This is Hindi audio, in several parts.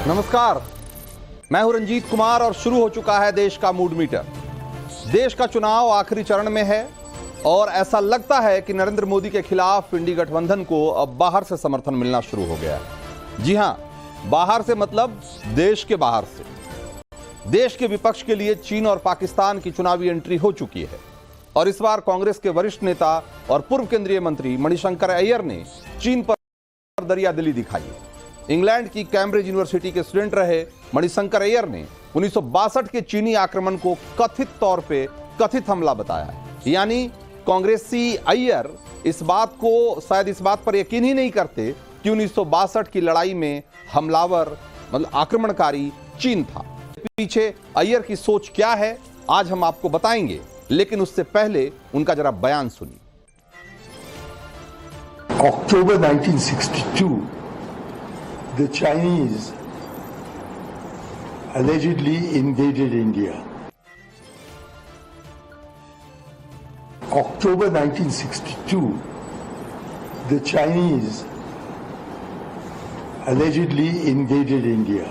नमस्कार, मैं हूं रंजीत कुमार और शुरू हो चुका है देश का मूड मीटर। देश का चुनाव आखिरी चरण में है और ऐसा लगता है कि नरेंद्र मोदी के खिलाफ इंडी गठबंधन को अब बाहर से समर्थन मिलना शुरू हो गया है। जी हां, बाहर से मतलब देश के बाहर से। देश के विपक्ष के लिए चीन और पाकिस्तान की चुनावी एंट्री हो चुकी है और इस बार कांग्रेस के वरिष्ठ नेता और पूर्व केंद्रीय मंत्री मणिशंकर अय्यर ने चीन पर दरियादिली दिखाई है। इंग्लैंड की कैम्ब्रिज यूनिवर्सिटी के स्टूडेंट रहे मणिशंकर अय्यर ने 1962 के चीनी आक्रमन को कथित तौर पे कथित हमला बताया। यानी कांग्रेसी अय्यर इस बात पर यकीन ही नहीं करते कि 1962 की लड़ाई में हमलावर मतलब आक्रमणकारी चीन था। पीछे अय्यर की सोच क्या है आज हम आपको बताएंगे, लेकिन उससे पहले उनका जरा बयान सुनिए। October 1962, the Chinese allegedly invaded India. October 1962, the Chinese allegedly invaded India.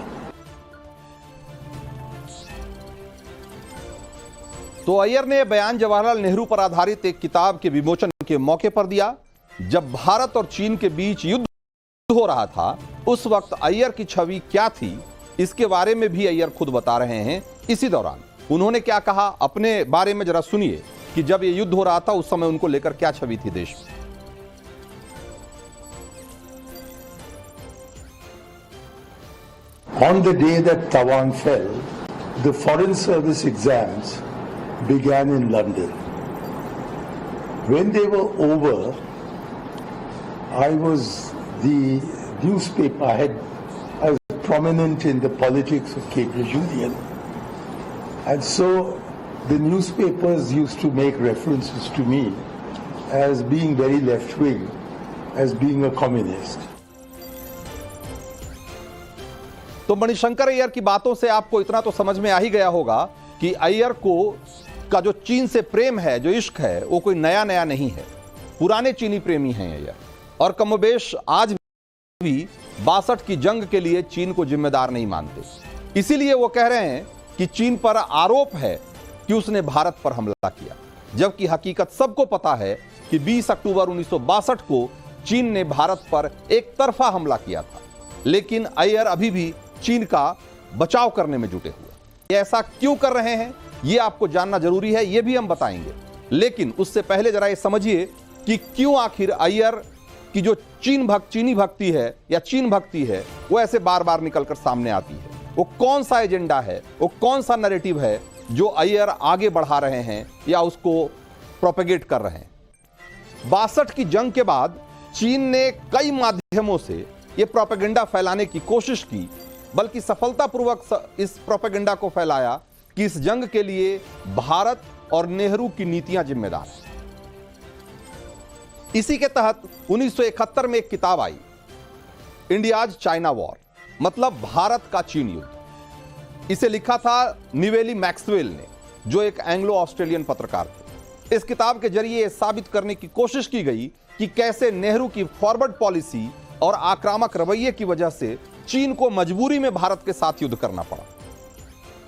तो अय्यर ने बयान जवाहरलाल नेहरू पर आधारित एक किताब के विमोचन के मौके पर दिया। जब भारत और चीन के बीच युद्ध हो रहा था, उस वक्त अय्यर की छवि क्या थी, इसके बारे में भी अय्यर खुद बता रहे हैं। इसी दौरान उन्होंने क्या कहा अपने बारे में जरा सुनिए कि जब ये युद्ध हो रहा था उस समय उनको लेकर क्या छवि थी देश में। On the day that Taiwan fell, the Foreign Service exams began in London. When they were over, I was the newspaper, I was prominent in the politics of Cambridge Union. And so the newspapers used to make references to me as being very left-wing, as being a communist. तो मणिशंकर अय्यर की बातों से आपको इतना तो समझ में आ ही गया होगा कि अय्यर का जो चीन से प्रेम है, जो इश्क है, वो कोई नया नहीं है। पुराने चीनी प्रेमी हैं अय्यर और कमोबेश आज भी 62 की जंग के लिए चीन को जिम्मेदार नहीं मानते। इसीलिए वो कह रहे हैं कि चीन पर आरोप है कि उसने भारत पर हमला किया, जबकि हकीकत सबको पता है कि 20 अक्टूबर 1962 को चीन ने भारत पर एक तरफा हमला किया था। लेकिन अय्यर अभी भी चीन का बचाव करने में जुटे हुए। ये ऐसा क्यों कर रहे हैं, ये आपको जानना जरूरी है, ये भी हम बताएंगे। लेकिन उससे पहले जरा ये समझिए कि क्यों आखिर अय्यर की जो चीनी भक्ति है या चीन भक्ति है, वो ऐसे बार बार निकलकर सामने आती है। वो कौन सा एजेंडा है, वो कौन सा नैरेटिव है जो अय्यर आगे बढ़ा रहे हैं या उसको प्रोपेगेट कर रहे हैं। 62 की जंग के बाद चीन ने कई माध्यमों से ये प्रोपेगेंडा फैलाने की कोशिश की, बल्कि सफलतापूर्वक इस प्रोपेगेंडा को फैलाया कि इस जंग के लिए भारत और नेहरू की नीतियां जिम्मेदार हैं। इसी के तहत 1971 में एक किताब आई, इंडियाज चाइना वॉर, मतलब भारत का चीन युद्ध। इसे लिखा था निवेली मैक्सवेल ने, जो एक एंग्लो ऑस्ट्रेलियन पत्रकार थे। इस किताब के जरिए साबित करने की कोशिश की गई कि कैसे नेहरू की फॉरवर्ड पॉलिसी और आक्रामक रवैये की वजह से चीन को मजबूरी में भारत के साथ युद्ध करना पड़ा।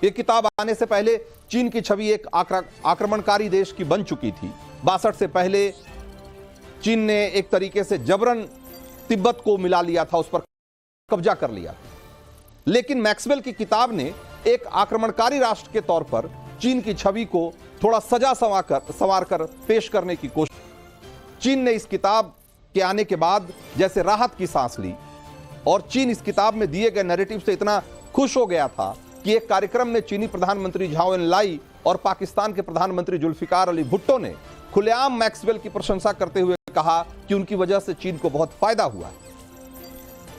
यह किताब आने से पहले चीन की छवि एक आक्रमणकारी देश की बन चुकी थी। 62 से पहले चीन ने एक तरीके से जबरन तिब्बत को मिला लिया था, उस पर कब्जा कर लिया। लेकिन मैक्सवेल की किताब ने एक आक्रमणकारी राष्ट्र के तौर पर चीन की छवि को थोड़ा सजा संवार कर पेश करने की कोशिश। चीन ने इस किताब के आने के बाद जैसे राहत की सांस ली और चीन इस किताब में दिए गए नैरेटिव से इतना खुश हो गया था कि एक कार्यक्रम में चीनी प्रधानमंत्री झाओ एनलाई और पाकिस्तान के प्रधानमंत्री जुल्फिकार अली भुट्टो ने खुलेआम मैक्सवेल की प्रशंसा करते हुए कहा कि उनकी वजह से चीन को बहुत फायदा हुआ है।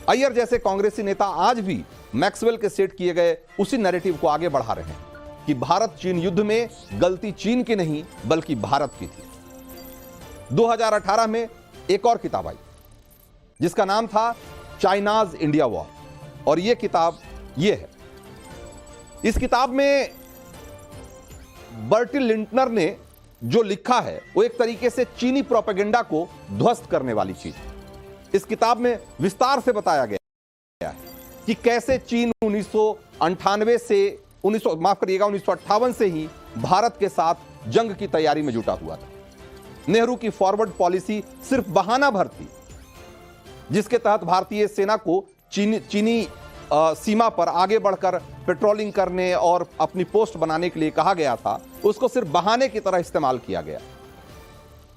अय्यर जैसे कांग्रेसी नेता आज भी मैक्सवेल के सेट किए गए उसी नैरेटिव को आगे बढ़ा रहे हैं कि भारत चीन युद्ध में गलती चीन की नहीं बल्कि भारत की थी। 2018 में एक और किताब आई जिसका नाम था चाइनाज इंडिया वॉर, और यह किताब यह है। इस किताब में बर्टिल लिंटनर ने जो लिखा है वो एक तरीके से चीनी प्रोपेगेंडा को ध्वस्त करने वाली चीज। इस किताब में विस्तार से बताया गया है कि कैसे चीन 1998 से 1958 से ही भारत के साथ जंग की तैयारी में जुटा हुआ था। नेहरू की फॉरवर्ड पॉलिसी सिर्फ बहाना भर थी, जिसके तहत भारतीय सेना को चीनी सीमा पर आगे बढ़कर पेट्रोलिंग करने और अपनी पोस्ट बनाने के लिए कहा गया था, उसको सिर्फ बहाने की तरह इस्तेमाल किया गया।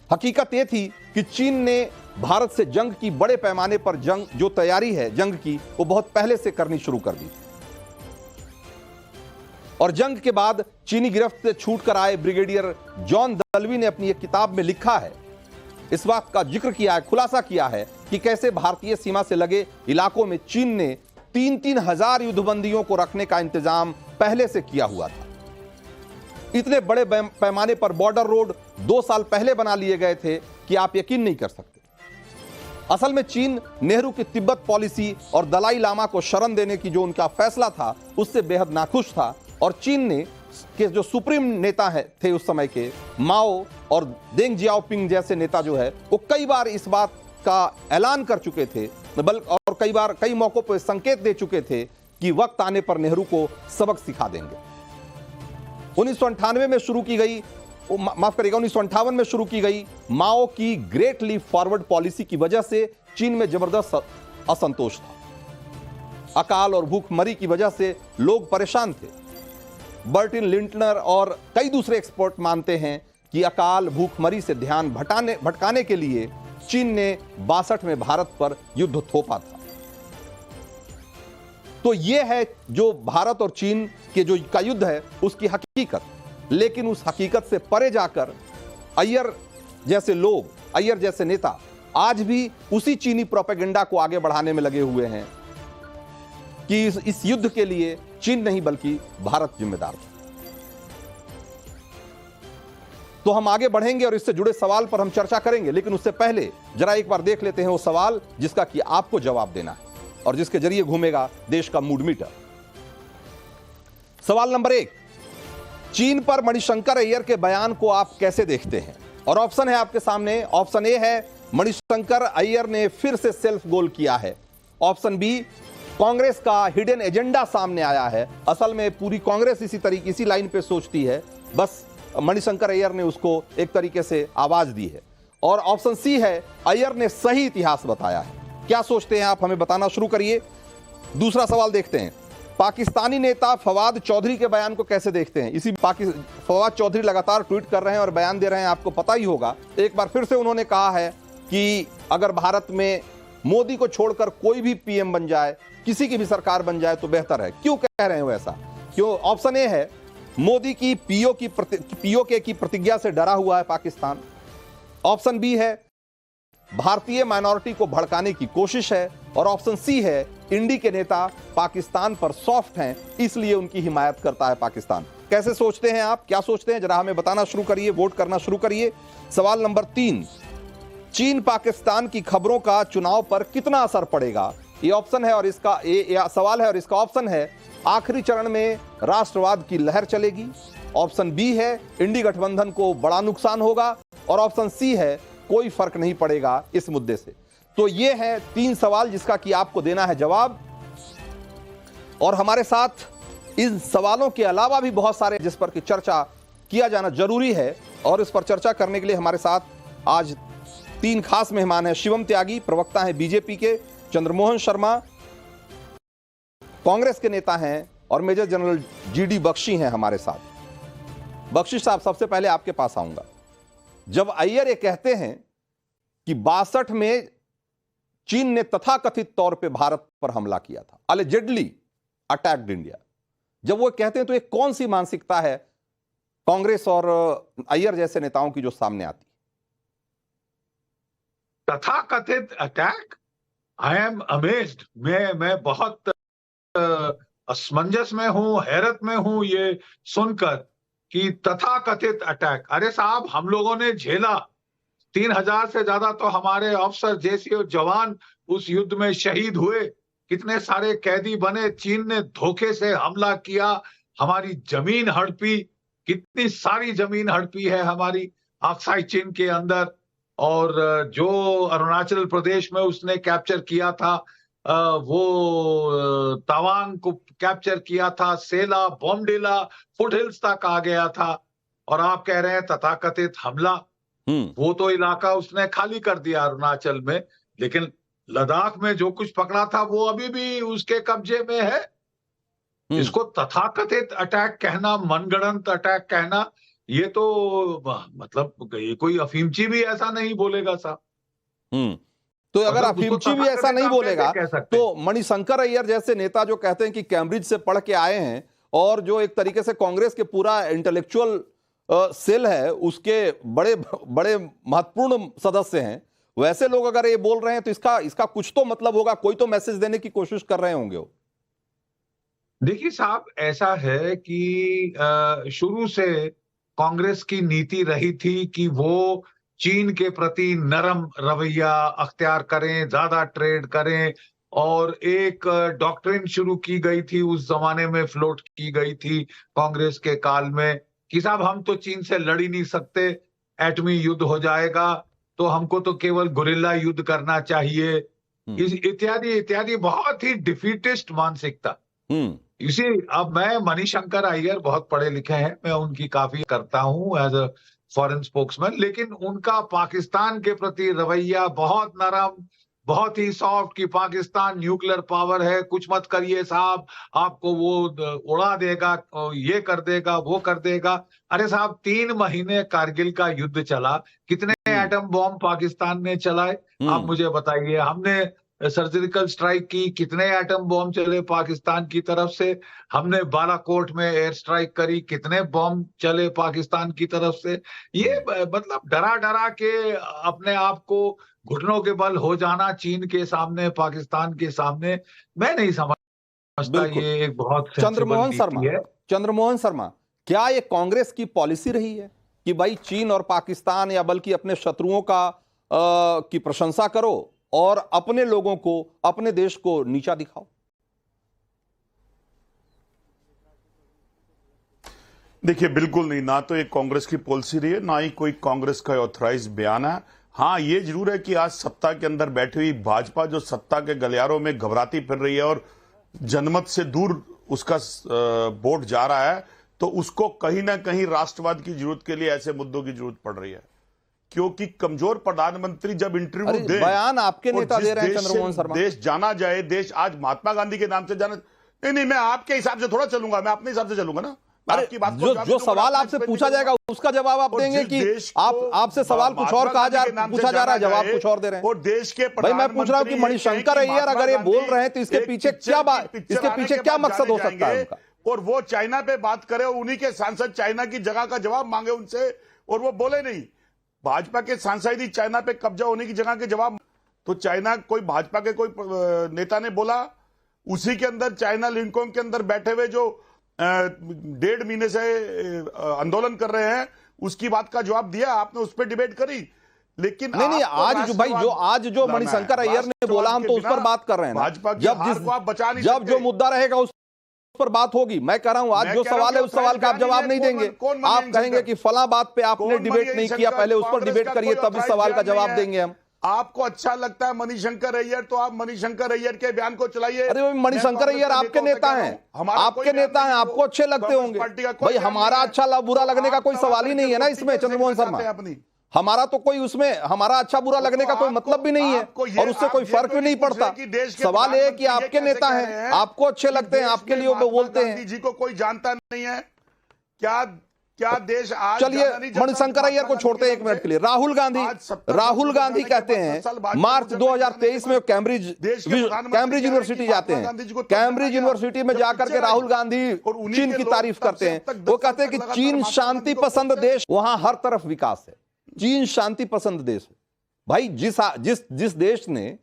हकीकत यह थी कि चीन ने भारत से जंग की बड़े पैमाने पर जो तैयारी है जंग की, वो बहुत पहले से करनी शुरू कर दी। और जंग के बाद चीनी गिरफ्त से छूटकर आए ब्रिगेडियर जॉन दलवी ने अपनी एक किताब में लिखा है, इस बात का जिक्र किया है, खुलासा किया है कि कैसे भारतीय सीमा से लगे इलाकों में चीन ने 3-3 हजार युद्धबंदियों को रखने का इंतजाम पहले से किया हुआ था। इतने बड़े पैमाने पर बॉर्डर रोड 2 साल पहले बना लिए गए थे कि आप यकीन नहीं कर सकते। असल में चीन नेहरू की तिब्बत पॉलिसी और दलाई लामा को शरण देने की जो उनका फैसला था, उससे बेहद नाखुश था। और चीन ने के जो सुप्रीम नेता थे उस समय के, माओ और देंग जियाओपिंग जैसे नेता जो है, वो कई बार इस बात का ऐलान कर चुके थे, और कई मौकों पर संकेत दे चुके थे कि वक्त आने पर नेहरू को सबक सिखा देंगे। 1998 में शुरू की गई, माफ करिएगा 1958 में शुरू की गई माओ की ग्रेट लीप फॉरवर्ड पॉलिसी की वजह से चीन में जबरदस्त असंतोष था। अकाल और भूखमरी की वजह से लोग परेशान थे। बर्टिन लिंटनर और कई दूसरे एक्सपर्ट मानते हैं कि अकाल भूखमरी से ध्यान भटकाने के लिए चीन ने 62 में भारत पर युद्ध थोपा था। तो यह है जो भारत और चीन के जो का युद्ध है उसकी हकीकत। लेकिन उस हकीकत से परे जाकर अय्यर जैसे लोग, अय्यर जैसे नेता आज भी उसी चीनी प्रोपेगेंडा को आगे बढ़ाने में लगे हुए हैं कि इस युद्ध के लिए चीन नहीं बल्कि भारत जिम्मेदार था। तो हम आगे बढ़ेंगे और इससे जुड़े सवाल पर हम चर्चा करेंगे, लेकिन उससे पहले जरा एक बार देख लेते हैं वो सवाल जिसका कि आपको जवाब देना है और जिसके जरिए घूमेगा देश का मूड मीटर। सवाल नंबर 1, चीन पर मणिशंकर अय्यर के बयान को आप कैसे देखते हैं? और ऑप्शन है आपके सामने। ऑप्शन ए है मणिशंकर अय्यर ने फिर से सेल्फ गोल किया है। ऑप्शन बी, कांग्रेस का हिडन एजेंडा सामने आया है। असल में पूरी कांग्रेस इसी लाइन पे सोचती है, बस मणिशंकर अय्यर ने उसको एक तरीके से आवाज दी है। और ऑप्शन सी है, अय्यर ने सही इतिहास बताया है। क्या सोचते हैं आप? हमें बताना शुरू करिए। दूसरा सवाल देखते हैं, पाकिस्तानी नेता फवाद चौधरी के बयान को कैसे देखते हैं? फवाद चौधरी लगातार ट्वीट कर रहे हैं और बयान दे रहे हैं, आपको पता ही होगा। एक बार फिर से उन्होंने कहा है कि अगर भारत में मोदी को छोड़कर कोई भी पीएम बन जाए, किसी की भी सरकार बन जाए तो बेहतर है। क्यों कह रहे हो ऐसा? क्यों? ऑप्शन ए है, मोदी की पीओके की प्रतिज्ञा से डरा हुआ है पाकिस्तान। ऑप्शन बी है, भारतीय माइनॉरिटी को भड़काने की कोशिश है। और ऑप्शन सी है, इंडी के नेता पाकिस्तान पर सॉफ्ट हैं, इसलिए उनकी हिमायत करता है पाकिस्तान। कैसे सोचते हैं आप? क्या सोचते हैं? जरा हमें बताना शुरू करिए, वोट करना शुरू करिए। सवाल नंबर 3, चीन पाकिस्तान की खबरों का चुनाव पर कितना असर पड़ेगा? ये ऑप्शन है और इसका सवाल है और इसका ऑप्शन है, आखिरी चरण में राष्ट्रवाद की लहर चलेगी। ऑप्शन बी है, इंडी गठबंधन को बड़ा नुकसान होगा। और ऑप्शन सी है, कोई फर्क नहीं पड़ेगा इस मुद्दे से। तो ये है 3 सवाल जिसका कि आपको देना है जवाब। और हमारे साथ इन सवालों के अलावा भी बहुत सारे जिस पर की चर्चा किया जाना जरूरी है, और इस पर चर्चा करने के लिए हमारे साथ आज 3 खास मेहमान हैं। शिवम त्यागी, प्रवक्ता हैं बीजेपी के, चंद्रमोहन शर्मा कांग्रेस के नेता हैं, और मेजर जनरल जीडी बख्शी हैं हमारे साथ। बख्शी साहब, सबसे पहले आपके पास आऊंगा। जब अय्यर ये कहते हैं कि 62 में चीन ने तथाकथित तौर पे भारत पर हमला किया था, अलेजेडली अटैक्ड इंडिया, जब वो कहते हैं तो एक कौन सी मानसिकता है कांग्रेस और अय्यर जैसे नेताओं की जो सामने आती? तथाकथित अटैक, आई एम अमेज्ड। मैं बहुत असमंजस में हूं, हैरत में हूं ये सुनकर कि तथाकथित अटैक। अरे साहब, हम लोगों ने झेला, 3000 से ज्यादा तो हमारे अफसर जैसे जवान उस युद्ध में शहीद हुए, कितने सारे कैदी बने, चीन ने धोखे से हमला किया, हमारी जमीन हड़पी, कितनी सारी जमीन हड़पी है हमारी अक्साई चीन के अंदर। और जो अरुणाचल प्रदेश में उसने कैप्चर किया था, तवांग को कैप्चर किया था, सेला, बॉम्डिला, फुटहिल्स तक आ गया था, और आप कह रहे हैं तथाकथित हमला। वो तो इलाका उसने खाली कर दिया अरुणाचल में, लेकिन लद्दाख में जो कुछ पकड़ा था वो अभी भी उसके कब्जे में है। इसको तथाकथित अटैक कहना, मनगढ़ंत अटैक कहना, ये तो मतलब ये कोई अफीमची भी ऐसा नहीं बोलेगा साहब। तो अगर अफीमची भी ऐसा नहीं बोलेगा तो मणिशंकर अय्यर जैसे नेता जो कहते हैं कि कैम्ब्रिज से पढ़ के आए हैं और जो एक तरीके से कांग्रेस के पूरा इंटेलेक्चुअल सेल है उसके बड़े बड़े महत्वपूर्ण सदस्य हैं, वैसे लोग अगर ये बोल रहे हैं तो इसका कुछ तो मतलब होगा, कोई तो मैसेज देने की कोशिश कर रहे होंगे वो। देखिए साहब, ऐसा है कि शुरू से कांग्रेस की नीति रही थी कि वो चीन के प्रति नरम रवैया अख्तियार करें, ज्यादा ट्रेड करें, और एक डॉक्ट्रिन शुरू की गई थी, उस जमाने में फ्लोट की गई थी कांग्रेस के काल में, कि साहब हम तो चीन से लड़ ही नहीं सकते, एटमी युद्ध हो जाएगा, तो हमको तो केवल गुरिल्ला युद्ध करना चाहिए, इत्यादि इत्यादि, बहुत ही डिफीटिस्ट मानसिकता। इसी अब मैं मणिशंकर अय्यर बहुत पढ़े लिखे हैं, मैं उनकी काफी करता हूं एज अ फॉरेन स्पोक्समैन, लेकिन उनका पाकिस्तान के प्रति रवैया बहुत नरम, बहुत ही सॉफ्ट, कि पाकिस्तान न्यूक्लियर पावर है, कुछ मत करिए साहब, आपको वो उड़ा देगा, ये कर देगा, वो कर देगा। अरे साहब 3 महीने कारगिल का युद्ध चला, कितने एटम बॉम्ब पाकिस्तान ने चलाए आप मुझे बताइए। हमने सर्जिकल स्ट्राइक की, कितने एटम बॉम्ब चले पाकिस्तान की तरफ से। हमने बालाकोट में एयर स्ट्राइक करी, कितने बॉम्ब चले पाकिस्तान की तरफ से। ये मतलब डरा डरा के अपने आप को घुटनों के बल हो जाना चीन के सामने, पाकिस्तान के सामने, मैं नहीं समझता ये एक बहुत चंद्रमोहन शर्मा, क्या ये कांग्रेस की पॉलिसी रही है कि भाई चीन और पाकिस्तान या बल्कि अपने शत्रुओं की प्रशंसा करो और अपने लोगों को, अपने देश को नीचा दिखाओ? देखिए, बिल्कुल नहीं, ना तो एक कांग्रेस की पॉलिसी रही है, ना ही कोई कांग्रेस का ऑथराइज बयान है। हाँ, ये जरूर है कि आज सत्ता के अंदर बैठी हुई भाजपा जो सत्ता के गलियारों में घबराती फिर रही है और जनमत से दूर उसका वोट जा रहा है, तो उसको कहीं ना कहीं राष्ट्रवाद की जरूरत के लिए ऐसे मुद्दों की जरूरत पड़ रही है, क्योंकि कमजोर प्रधानमंत्री जब इंटरव्यू दे, बयान आपके नेता दे रहे हैं चंद्रमोहन शर्मा, देश जाना जाए, देश आज महात्मा गांधी के नाम से जाना, नहीं, मैं आपके हिसाब से थोड़ा चलूंगा, मैं अपने हिसाब से चलूंगा ना। आपकी बात जो सवाल आपसे पूछा जाएगा उसका जवाब आप देंगे कि आपसे सवाल कुछ और पूछा जा रहा है, जवाब कुछ और दे रहे हैं। और देश के भाई मैं पूछ रहा हूं कि मणिशंकर अय्यर अगर ये बोल रहे हैं तो इसके पीछे क्या मकसद हो सकता है उनका? और वो चाइना पे बात करे, उन्हीं के सांसद चाइना की जगह का जवाब मांगे उनसे और वो बोले नहीं। भाजपा के सांसद ही चाइना पे कब्जा होने की जगह के जवाब, तो चाइना कोई भाजपा के कोई नेता ने बोला, उसी के अंदर चाइना लिंकोंग के अंदर बैठे हुए जो 1.5 महीने से आंदोलन कर रहे हैं उसकी बात का जवाब दिया आपने, उस पर डिबेट करी। लेकिन नहीं, आज जो मणिशंकर अय्यर ने बोला हम तो उस पर बात कर रहे हैं। भाजपा जब जो मुद्दा रहेगा उस पर बात होगी। मैं कह रहा हूं आज जो सवाल है उस सवाल का आप जवाब नहीं देंगे, आप कहेंगे कि फला बात पे आपने डिबेट नहीं किया, पहले उस पर डिबेट करिए तब इस सवाल का जवाब देंगे हम। आपको अच्छा लगता है मणिशंकर अय्यर, तो आप मणिशंकर अय्यर के बयान को चलाइए। अरे मणिशंकर अय्यर आपके नेता हैं, आपके नेता हैं, आपको अच्छे लगते होंगे भाई। हमारा अच्छा बुरा लगने का कोई सवाल ही नहीं है ना इसमें चंद्रमोहन शर्मा। हमारा तो कोई उसमें हमारा अच्छा बुरा लगने का कोई मतलब भी नहीं है और उससे कोई फर्क भी नहीं पड़ता। सवाल ये है कि आपके नेता हैं, आपको अच्छे लगते हैं, आपके लिए वो बोलते हैं। जी को कोई जानता नहीं है क्या देश आज? चलिए मणिशंकर अय्यर को छोड़ते हैं 1 मिनट के लिए। राहुल गांधी कहते हैं मार्च 2023 में कैम्ब्रिज यूनिवर्सिटी जाते हैं, कैम्ब्रिज यूनिवर्सिटी में जाकर के राहुल गांधी चीन की तारीफ करते हैं। वो कहते हैं कि चीन शांति पसंद देश, वहां हर तरफ विकास है, चीन शांति पसंद देश है। भाई जिस देश ने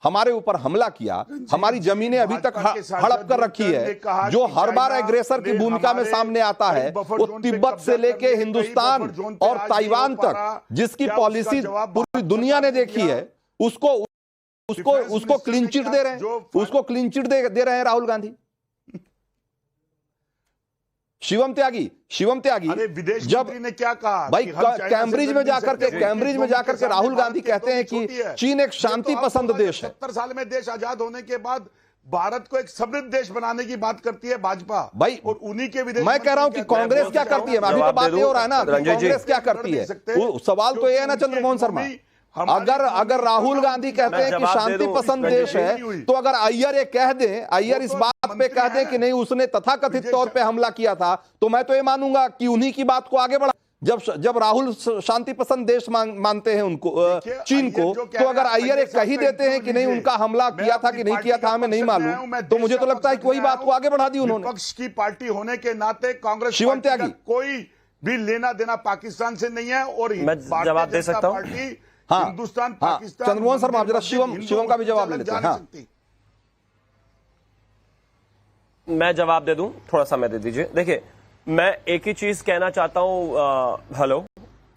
हमारे ऊपर हमला किया, हमारी जमीनें अभी तक हड़प कर रखी है, जो हर बार एग्रेसर की भूमिका में सामने आता है, वो तिब्बत से लेके हिंदुस्तान और ताइवान तक जिसकी पॉलिसी पूरी दुनिया ने देखी है, उसको क्लीन चिट दे रहे हैं, उसको क्लीन चिट दे रहे हैं राहुल गांधी। शिवम त्यागी अरे विदेश जब मंत्री ने क्या कहा भाई कि हम चाइना से कैम्ब्रिज में मिल नहीं जाकर के सकते? कैम्ब्रिज में जाकर के राहुल गांधी कहते हैं कि छोटी है। चीन एक ये शांति तो पसंद आपको देश है। 70 साल में देश आजाद होने के बाद भारत को एक समृद्ध देश बनाने की बात करती है भाजपा भाई, और उन्हीं के विदेश मैं कह रहा हूं कि मंत्री कहते हैं, कांग्रेस क्या करती है, अभी तो बात ये हो रहा है ना कि रंजीत जी। कांग्रेस क्या करती है। सवाल तो ये है ना चंद्रमोहन शर्मा, अगर राहुल गांधी कहते हैं कि शांति पसंद देश है, तो अगर अय्यर ये कह दें, अय्यर इस बात पे कह दें कि नहीं उसने तथाकथित तौर पे हमला किया था, तो मैं तो ये मानूंगा कि उन्हीं की बात को आगे बढ़ा। जब राहुल शांति पसंद देश मानते हैं उनको, चीन को, तो अगर अय्यर एक कही देते हैं कि नहीं उनका हमला किया था कि नहीं किया था हमें नहीं मालूम, तो मुझे तो लगता है कि वही बात को आगे बढ़ा दी उन्होंने। विपक्ष की पार्टी होने के नाते कांग्रेस शिवम पार्टी का त्यागी। कोई भी लेना देना पाकिस्तान से नहीं है और मैं भारतीय जवाब दे जनता सकता हूं? पार्टी हाँ, हिंदुस्तान हाँ, पाकिस्तान चंद्रमोहन शर्मा, आप जरा हिंदू शिवम का भी जवाब ले लेते हैं। जा नहीं हाँ। सकती। मैं जवाब दे दूं, थोड़ा समय दे दीजिए। देखिए, मैं एक ही चीज कहना चाहता हूं। हेलो,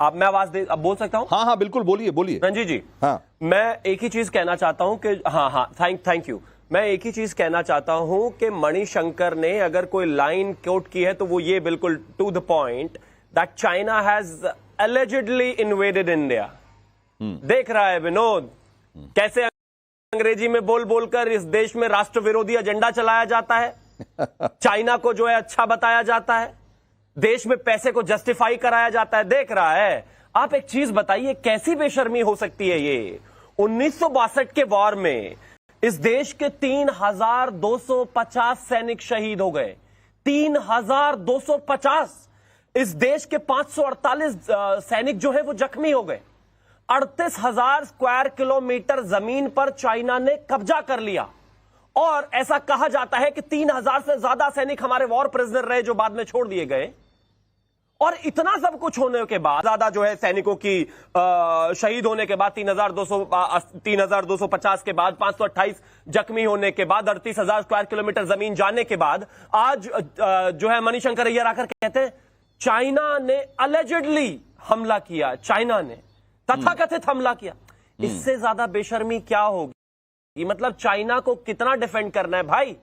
आप मैं आवाज दे, अब बोल सकता हूं? हाँ बिल्कुल, बोलिए रंजीत जी, हाँ। मैं एक ही चीज कहना चाहता हूं कि हाँ थैंक यू। मैं एक ही चीज कहना चाहता हूं कि मणिशंकर ने अगर कोई लाइन कोट की है तो वो ये बिल्कुल to the point that China has allegedly invaded India. देख रहा है विनोद कैसे अंग्रेजी में बोल बोलकर इस देश में राष्ट्र विरोधी एजेंडा चलाया जाता है, चाइना को जो है अच्छा बताया जाता है, देश में पैसे को जस्टिफाई कराया जाता है। देख रहा है। आप एक चीज बताइए, कैसी बेशर्मी हो सकती है ये? 1962 के वॉर में इस देश के 3250 सैनिक शहीद हो गए। 3250। इस देश के 548 सैनिक जो है वो जख्मी हो गए। 38,000 स्क्वायर किलोमीटर जमीन पर चाइना ने कब्जा कर लिया और ऐसा कहा जाता है कि 3,000 से ज्यादा सैनिक हमारे वॉर प्रिजनर रहे जो बाद में छोड़ दिए गए। और इतना सब कुछ होने के बाद, ज्यादा जो है सैनिकों की शहीद होने के बाद, 3,250 के बाद, 528 जख्मी होने के बाद, 38,000 स्क्वायर किलोमीटर जमीन जाने के बाद, आज जो है मणिशंकर अय्यर आकर कहते हैं चाइना ने अलेजिडली हमला किया, चाइना ने तथाकथित हमला किया। इससे ज्यादा बेशर्मी क्या होगी? मतलब चाइना को कितना डिफेंड करना है भाई?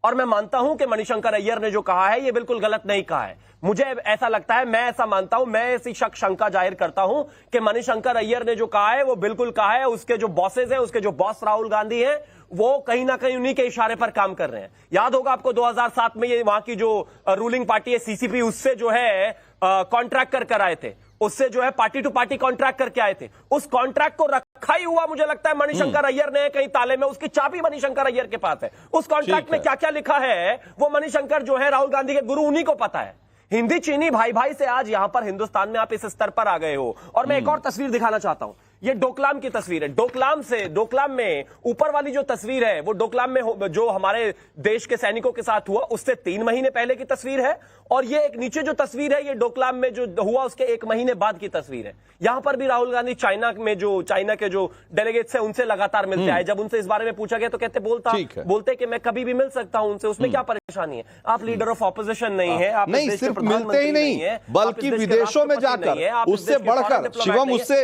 और मैं मानता हूं कि मणिशंकर अय्यर ने जो कहा है ये बिल्कुल गलत नहीं कहा है। मुझे ऐसा लगता है, मैं ऐसा मानता हूं, मैं ऐसी शंका जाहिर करता हूं कि मणिशंकर अय्यर ने जो कहा है वो बिल्कुल कहा है। उसके जो बॉसेज हैं, उसके जो बॉस राहुल गांधी हैं, वो कहीं ना कहीं उन्हीं के इशारे पर काम कर रहे हैं। याद होगा आपको 2007 में ये वहां की जो रूलिंग पार्टी है सीसीपी, उससे जो है कॉन्ट्रैक्ट कर आए थे, उससे जो है पार्टी टू पार्टी कॉन्ट्रैक्ट करके आए थे। उस कॉन्ट्रैक्ट को रखा ही हुआ मुझे लगता है मणिशंकर अय्यर ने कहीं ताले में, उसकी चाबी मणिशंकर अय्यर के पास है। उस कॉन्ट्रैक्ट में क्या क्या लिखा है वो मणिशंकर जो है राहुल गांधी के गुरु, उन्हीं को पता है। हिंदी चीनी भाई भाई से आज यहां पर हिंदुस्तान में आप इस स्तर पर आ गए हो। और मैं एक और तस्वीर दिखाना चाहता हूं, ये डोकलाम की तस्वीर है। डोकलाम में ऊपर वाली जो तस्वीर है वो डोकलाम में जो हमारे देश के सैनिकों के साथ हुआ उससे 3 महीने पहले की तस्वीर है। और ये एक नीचे जो तस्वीर है ये डोकलाम में जो हुआ उसके 1 महीने बाद की तस्वीर है। यहां पर भी राहुल गांधी चाइना के जो डेलीगेट्स है उनसे लगातार मिलते आए। जब उनसे इस बारे में पूछा गया तो कहते बोलते कि मैं कभी भी मिल सकता हूं उनसे, उसमें क्या परेशानी है? आप लीडर ऑफ ऑपोजिशन नहीं है, आप नहीं सिर्फ मिलते ही नहीं बल्कि विदेशों में जाकर उससे बढ़कर, शिवम, उससे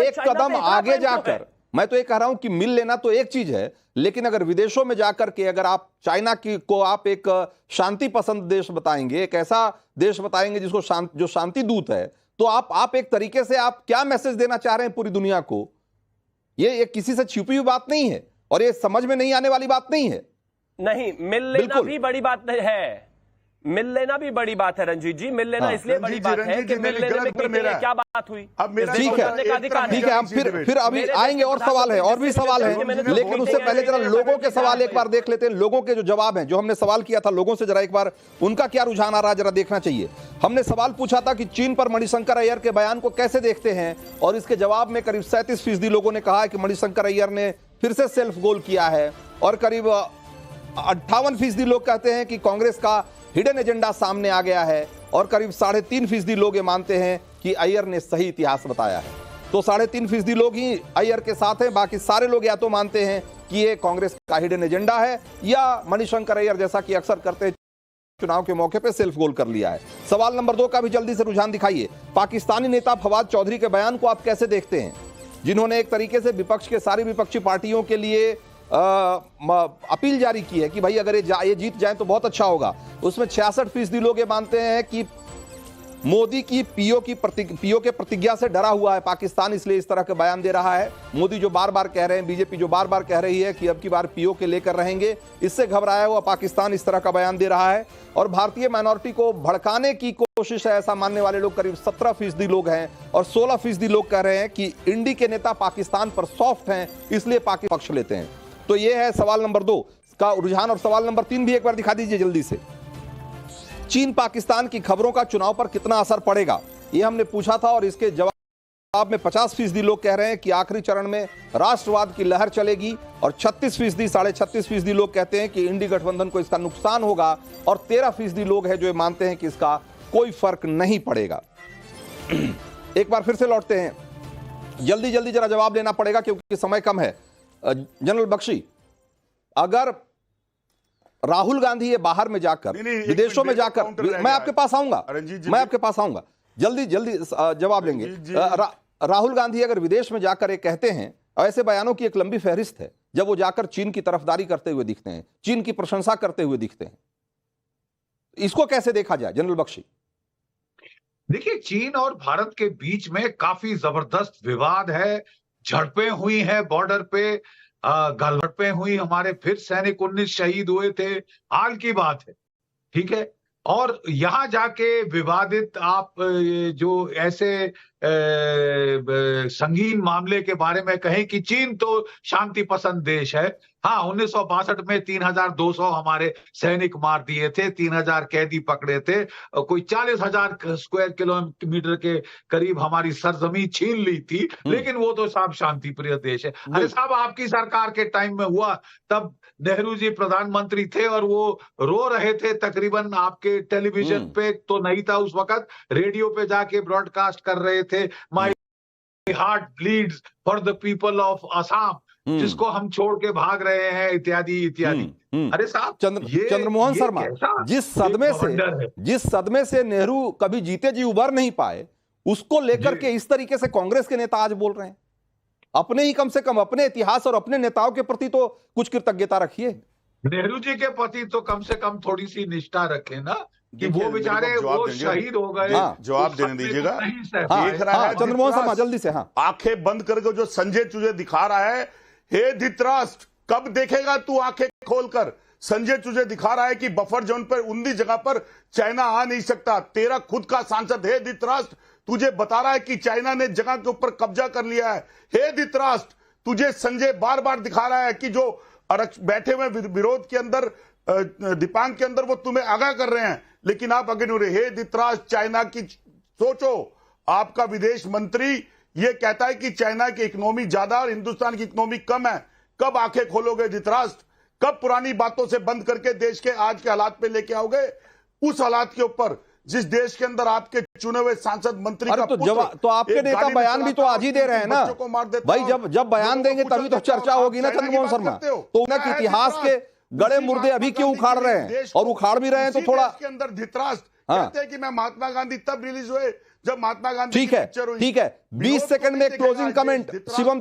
एक कदम आगे जाकर, मैं तो ये कह रहा हूं कि मिल लेना तो एक चीज है, लेकिन अगर विदेशों में जाकर के अगर आप चाइना को आप एक शांति पसंद देश बताएंगे, एक ऐसा देश बताएंगे जिसको जो शांति दूत है, तो आप एक तरीके से आप क्या मैसेज देना चाह रहे हैं पूरी दुनिया को? ये किसी से छुपी हुई बात नहीं है और ये समझ में नहीं आने वाली बात नहीं है। नहीं, मिल लेना भी बड़ी बात है, मिल लेना भी बड़ी बात है रंजीत जी। मिल लेना इसलिए बड़ी बात है कि मिल लेने में क्या बात हुई? ठीक है, हम फिर अभी आएंगे और सवाल है, और भी सवाल है, लेकिन उससे पहले जरा लोगों के सवाल एक बार देख लेते हैं। लोगों के जो जवाब हैं, जो हमने सवाल किया था लोगों से, जरा एक बार उनका क्या रुझान आ रहा है जरा देखना चाहिए। हमने सवाल पूछा था कि चीन पर मणिशंकर अय्यर के बयान को कैसे देखते हैं, और इसके जवाब में करीब 37% लोगों ने कहा है कि मणिशंकर अय्यर ने फिर से सेल्फ गोल किया है, और करीब 58% लोग कहते हैं कि कांग्रेस का हिडन एजेंडा सामने आ गया है, और करीब 3.5% लोग ये मानते हैं कि अय्यर ने सही इतिहास बताया है। तो 3.5% लोग ही अय्यर के साथ हैं, बाकी सारे लोग या तो मानते हैं कि ये कांग्रेस का हिडन एजेंडा है, या मणिशंकर अय्यर जैसा कि अक्सर करते हैं चुनाव के मौके पे सेल्फ गोल कर लिया है। सवाल नंबर 2 का भी जल्दी से रुझान दिखाइए। पाकिस्तानी नेता फवाद चौधरी के बयान को आप कैसे देखते हैं, जिन्होंने एक तरीके से विपक्ष के सारी विपक्षी पार्टियों के लिए अपील जारी की है कि भाई अगर ये जीत जाए तो बहुत अच्छा होगा। उसमें 66% लोग ये मानते हैं कि मोदी की पीओ के प्रतिज्ञा से डरा हुआ है पाकिस्तान, इसलिए इस तरह का बयान दे रहा है। मोदी जो बार बार कह रहे हैं, बीजेपी जो बार बार कह रही है कि अब की बार पीओ के लेकर रहेंगे, इससे घबराया हुआ पाकिस्तान इस तरह का बयान दे रहा है। और भारतीय माइनॉरिटी को भड़काने की कोशिश है, ऐसा मानने वाले लोग करीब 17% लोग हैं। और 16% लोग कह रहे हैं कि इंडी के नेता पाकिस्तान पर सॉफ्ट हैं, इसलिए पाकिस्तान पक्ष लेते हैं। तो यह है सवाल नंबर 2 का रुझान। और सवाल नंबर 3 भी एक बार दिखा दीजिए जल्दी से। चीन पाकिस्तान की खबरों का चुनाव पर कितना असर पड़ेगा, यह हमने पूछा था। और इसके जवाब में 50% लोग कह रहे हैं कि आखिरी चरण में राष्ट्रवाद की लहर चलेगी, और 36% लोग कहते हैं कि इंडी गठबंधन को इसका नुकसान होगा, और 13% लोग हैं जो मानते हैं कि इसका कोई फर्क नहीं पड़ेगा। एक बार फिर से लौटते हैं, जल्दी जल्दी जरा जवाब लेना पड़ेगा क्योंकि समय कम है। जनरल बख्शी, अगर राहुल गांधी ये बाहर में जाकर, विदेशों में जाकर, मैं आपके पास आऊंगा, जल्दी जल्दी जवाब लेंगे। राहुल गांधी अगर विदेश में जाकर ये कहते हैं, ऐसे बयानों की एक लंबी फहरिस्त है, जब वो जाकर चीन की तरफदारी करते हुए दिखते हैं, चीन की प्रशंसा करते हुए दिखते हैं, इसको कैसे देखा जाए जनरल बख्शी? देखिए, चीन और भारत के बीच में काफी जबरदस्त विवाद है, झड़पें हुई हैं बॉर्डर पे, गलभड़पें हुई, हमारे फिर सैनिक 19 शहीद हुए थे, हाल की बात है, ठीक है। और यहां जाके विवादित आप जो ऐसे संगीन मामले के बारे में कहें कि चीन तो शांति पसंद देश है। हाँ, 1962 में 3200 हमारे सैनिक मार दिए थे, 3000 कैदी पकड़े थे, कोई 40,000 स्क्वायर किलोमीटर के करीब हमारी सरजमी छीन ली थी, लेकिन वो तो साहब शांति प्रिय देश है। अरे साहब, आपकी सरकार के टाइम में हुआ, तब नेहरू जी प्रधानमंत्री थे और वो रो रहे थे, तकरीबन आपके टेलीविजन पे तो नहीं था उस वक्त, रेडियो पे जाके ब्रॉडकास्ट कर रहे थे, my heart bleeds for the people of Assam, जिसको हम छोड़ के भाग रहे हैं, इत्यादि इत्यादि। अरे साहब, चंद्रमोहन शर्मा, जिस सदमे से नेहरू कभी जीते जी उबर नहीं पाए, उसको लेकर के इस तरीके से कांग्रेस के नेता आज बोल रहे हैं। अपने ही कम से कम अपने इतिहास और अपने नेताओं के प्रति तो कुछ कृतज्ञता रखिए। नेहरू जी के प्रति तो कम से कम थोड़ी सी निष्ठा रखें ना, कि वो बेचारे वो शहीद हो गए। जवाब देने दीजिएगा। देख रहा है चंद्रमोहन शर्मा, जल्दी से। आंखें बंद करके जो संजय तुझे दिखा रहा है, हे धृतराष्ट्र, कब देखेगा तू आंखें खोलकर? संजय तुझे दिखा रहा है कि बफर जोन पर 19 जगह पर चाइना आ नहीं सकता। तेरा खुद का सांसद हे धृतराष्ट्र तुझे बता रहा है कि चाइना ने जगह के ऊपर कब्जा कर लिया है। हे धृतराष्ट्र, तुझे संजय बार बार दिखा रहा है कि जो बैठे हुए विरोध के अंदर, दीपांग के अंदर, वो तुम्हें आगाह कर रहे हैं, लेकिन आप आगे नहीं हो रहे। हे धृतराष्ट्र, चाइना की सोचो। आपका विदेश मंत्री ये कहता है कि चाइना की इकोनॉमी ज्यादा और हिंदुस्तान की इकोनॉमी कम है। कब आंखें खोलोगे धृतराष्ट्र? कब पुरानी बातों से बंद करके देश के आज के हालात पे लेके आओगे? उस हालात के ऊपर जिस देश के अंदर आपके चुने हुए सांसद मंत्री का तो आपके नेता बयान भी तो आज ही दे रहे हैं ना भाई। जब बयान देंगे तभी तो चर्चा होगी ना चंद्रमोहन शर्मा। तो उनके इतिहास के गड़े मुर्दे अभी क्यों उखाड़ रहे हैं, और उखाड़ भी रहे हैं तो थोड़ा के अंदर धृतराष्ट्र कहते हैं कि मैं महात्मा गांधी तब रिलीज हुए जब महात्मा गांधी ठीक है 20 सेकंड में क्लोजिंग कमेंट। शिवम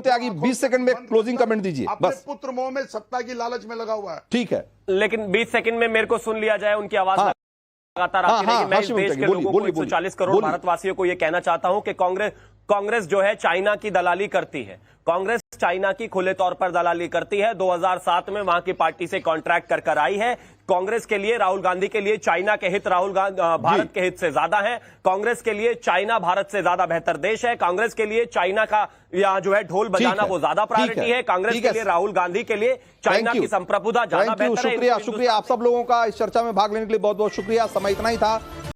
त्यागी 20 सेकंड में क्लोजिंग कमेंट दीजिए बस। पुत्र मोह में सत्ता की लालच में लगा हुआ है। ठीक है, लेकिन 20 सेकंड में मेरे को सुन लिया जाए, उनकी आवाज लगातार आती रहेगी। मैं इस देश के लोगों को, 140 करोड़ भारतवासियों को यह कहना चाहता हूं कि कांग्रेस जो है चाइना की दलाली करती है। कांग्रेस चाइना की खुले तौर पर दलाली करती है। 2007 में वहां की पार्टी से कॉन्ट्रैक्ट कर आई है। कांग्रेस के लिए, राहुल गांधी के लिए चाइना के हित भारत के हित से ज्यादा है। कांग्रेस के लिए चाइना भारत से ज्यादा बेहतर देश है। कांग्रेस के लिए चाइना का यहाँ जो है ढोल बजाना वो ज्यादा प्रायोरिटी है। कांग्रेस के लिए, राहुल गांधी के लिए चाइना की संप्रभुता ज्यादा बेहतर है। शुक्रिया आप सब लोगों का इस चर्चा में भाग लेने के लिए बहुत बहुत शुक्रिया। समय इतना ही था।